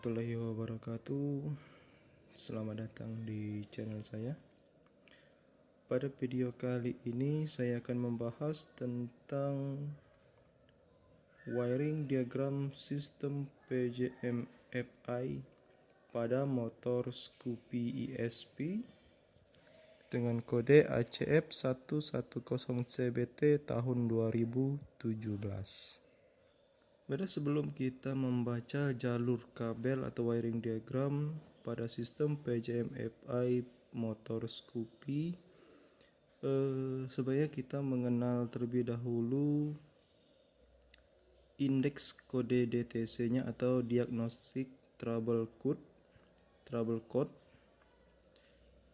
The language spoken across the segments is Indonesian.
warahmatullahi wabarakatuh. Selamat datang di channel saya. Pada video kali ini saya akan membahas tentang wiring diagram sistem PJM-FI pada motor Scoopy ESP dengan kode ACF 110CBT tahun 2017. Pada sebelum kita membaca jalur kabel atau wiring diagram pada sistem PJM-FI motor Scoopy, sebaiknya kita mengenal terlebih dahulu indeks kode DTC-nya atau Diagnostic Trouble Code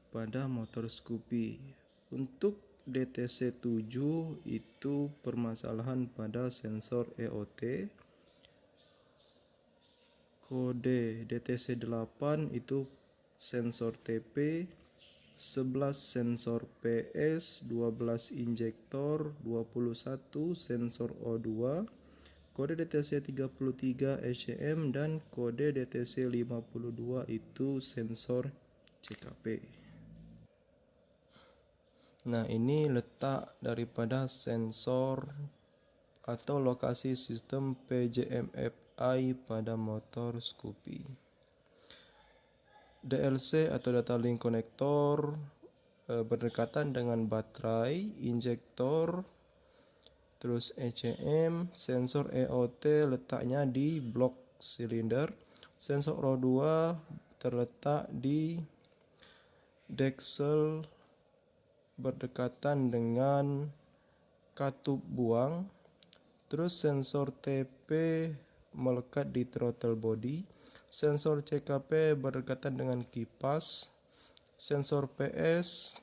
pada motor Scoopy. Untuk DTC 7 itu permasalahan pada sensor EOT. Kode DTC 8 itu sensor TP, 11 sensor PS, 12 injektor, 21 sensor O2, kode DTC 33 ECM, dan kode DTC 52 itu sensor CKP. Nah, ini letak daripada sensor atau lokasi sistem PJM-FI pada motor Scoopy. DLC atau data link connector berdekatan dengan baterai, injektor, terus ECM, sensor EOT letaknya di blok silinder, sensor O2 terletak di deksel berdekatan dengan katup buang, terus sensor TP melekat di throttle body, sensor CKP berdekatan dengan kipas, sensor PS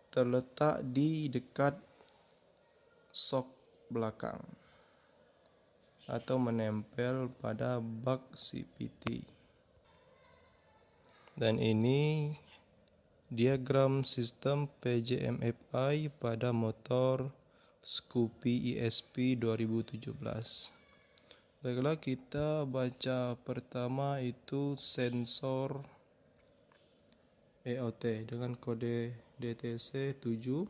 terletak di dekat shock belakang atau menempel pada bak CVT. Dan ini diagram sistem PJM-FI pada motor Scoopy ESP 2017. Baiklah, kita baca pertama itu sensor EOT dengan kode DTC 7.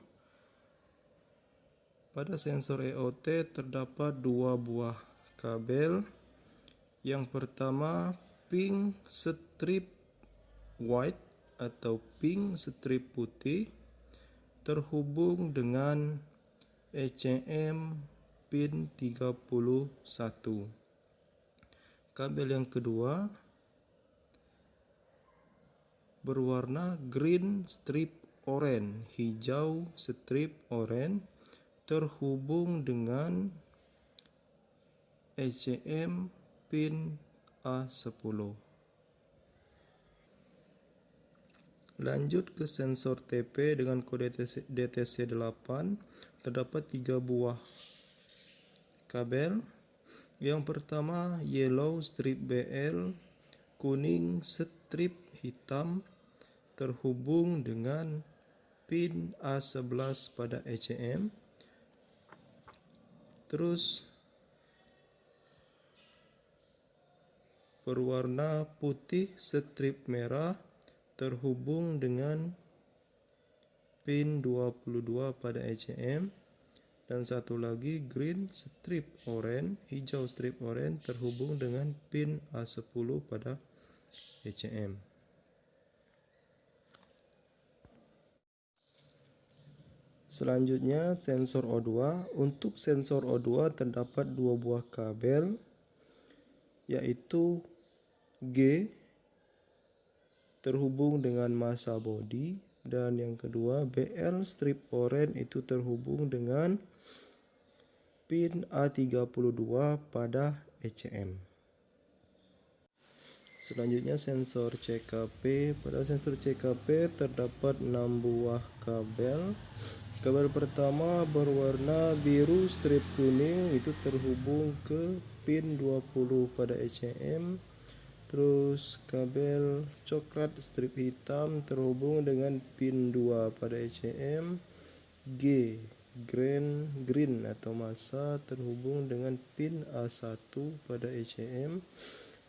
Pada sensor EOT terdapat dua buah kabel. Yang pertama pink strip white atau pink strip putih terhubung dengan ECM pin 31. Kabel yang kedua berwarna green strip orange, hijau strip orange terhubung dengan ECM pin A10. Lanjut ke sensor TP dengan kode DTC 8. Terdapat tiga buah kabel. Yang pertama yellow strip BL, kuning strip hitam terhubung dengan pin A11 pada ECM. Terus berwarna putih strip merah terhubung dengan pin 22 pada ECM, dan satu lagi green strip orange, hijau strip orange terhubung dengan pin A10 pada ECM. Selanjutnya sensor O2. Untuk sensor O2 terdapat dua buah kabel, yaitu G terhubung dengan massa body, dan yang kedua BL strip orange itu terhubung dengan pin A32 pada ECM. Selanjutnya sensor CKP. Pada sensor CKP terdapat 6 buah kabel. Kabel pertama berwarna biru strip kuning itu terhubung ke pin 20 pada ECM. Terus kabel coklat strip hitam terhubung dengan pin 2 pada ECM. green atau massa terhubung dengan pin A1 pada ECM.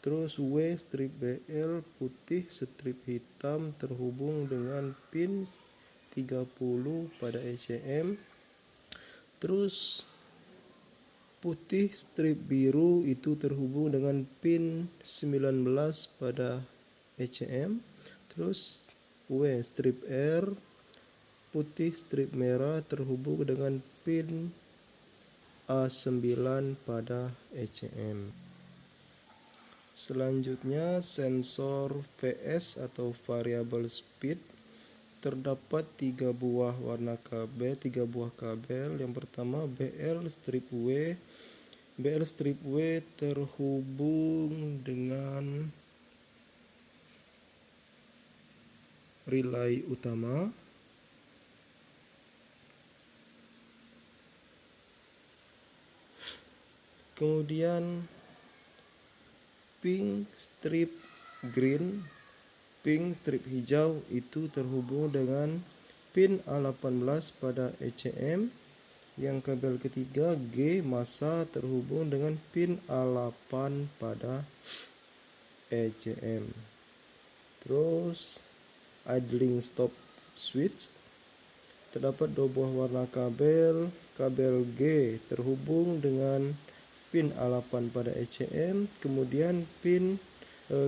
Terus W strip BL putih strip hitam terhubung dengan pin 30 pada ECM. Terus putih strip biru itu terhubung dengan pin 19 pada ECM. Terus W strip R putih strip merah terhubung dengan pin A9 pada ECM. Selanjutnya sensor VS atau variable speed. Terdapat 3 buah kabel. Yang pertama BL strip W. BL strip W terhubung dengan relay utama. Kemudian pink strip green, pink strip hijau itu terhubung dengan pin A18 pada ECM. Yang kabel ketiga G massa terhubung dengan pin A8 pada ECM. Terus idling stop switch. Terdapat 2 buah warna kabel. Kabel G terhubung dengan pin A8 pada ECM. Kemudian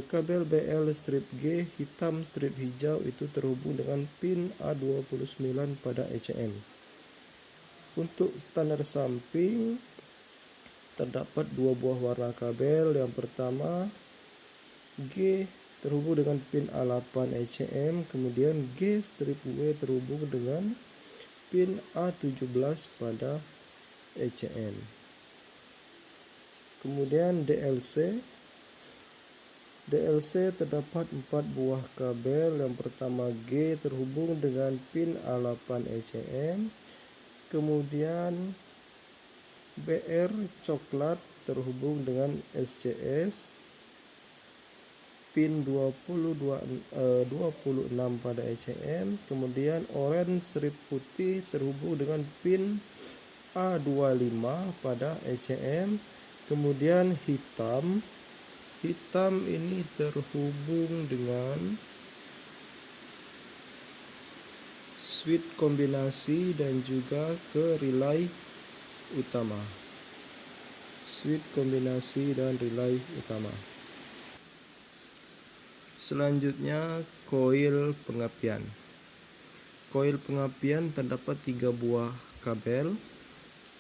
kabel BL strip G hitam strip hijau itu terhubung dengan pin A29 pada ECM. Untuk standar samping terdapat 2 buah warna kabel. Yang pertama G terhubung dengan pin A8 ECM. Kemudian G strip W terhubung dengan pin A17 pada ECM. Kemudian DLC terdapat 4 buah kabel. Yang pertama G terhubung dengan pin A8 ECM. Kemudian BR coklat terhubung dengan SCS pin 26 pada ECM. Kemudian orange strip putih terhubung dengan pin A25 pada ECM. Kemudian hitam ini terhubung dengan switch kombinasi dan juga ke relay utama. Selanjutnya koil pengapian. Koil pengapian terdapat 3 buah kabel.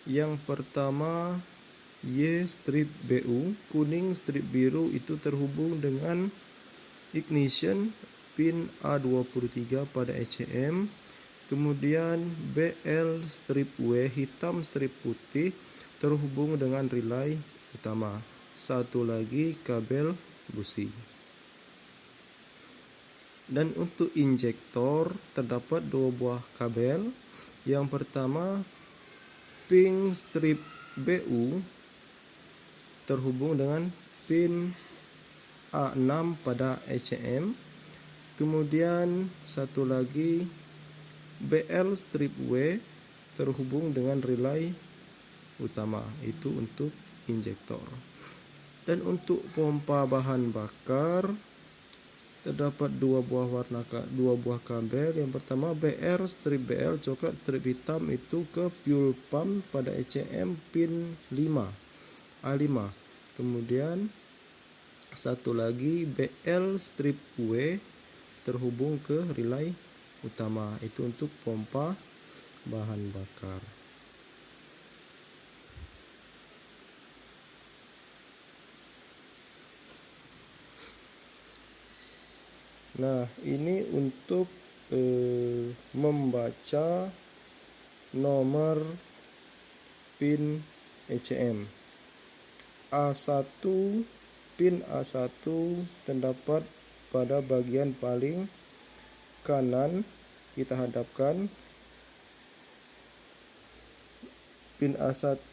Yang pertama Y strip BU kuning strip biru itu terhubung dengan ignition pin A23 pada ECM. Kemudian BL strip W hitam strip putih terhubung dengan relay utama. Satu lagi kabel busi. Dan untuk injektor terdapat 2 buah kabel. Yang pertama pink strip BU terhubung dengan pin A6 pada ECM. Kemudian satu lagi BL strip W terhubung dengan relay utama. Itu untuk injektor. Dan untuk pompa bahan bakar terdapat 2 buah kabel. Yang pertama BR strip BL coklat strip hitam itu ke fuel pump pada ECM pin 5 A5. Kemudian satu lagi BL strip W terhubung ke relay utama. Itu untuk pompa bahan bakar. Nah, ini untuk membaca nomor pin ECM. A1 pin A1 terdapat pada bagian paling kanan. Kita hadapkan pin A1,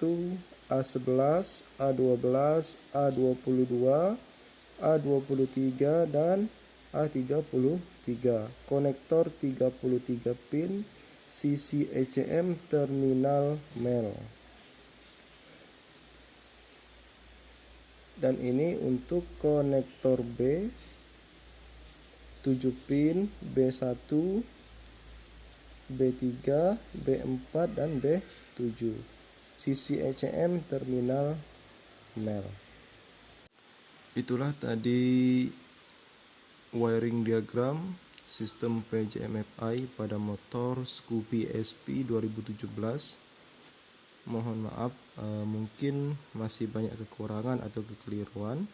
A11, A12, A22, A23 dan A33. Konektor 33 pin sisi ECM terminal male. Dan ini untuk konektor B 7 pin B1, B3, B4 dan B7. Sisi ECM terminal male. Itulah tadi wiring diagram sistem PJMFI pada motor Scoopy SP 2017. Mohon maaf, mungkin masih banyak kekurangan atau kekeliruan.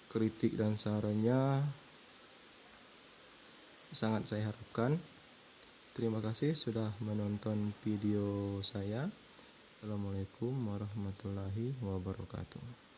Kritik dan sarannya sangat saya harapkan. Terima kasih sudah menonton video saya. Assalamualaikum warahmatullahi wabarakatuh.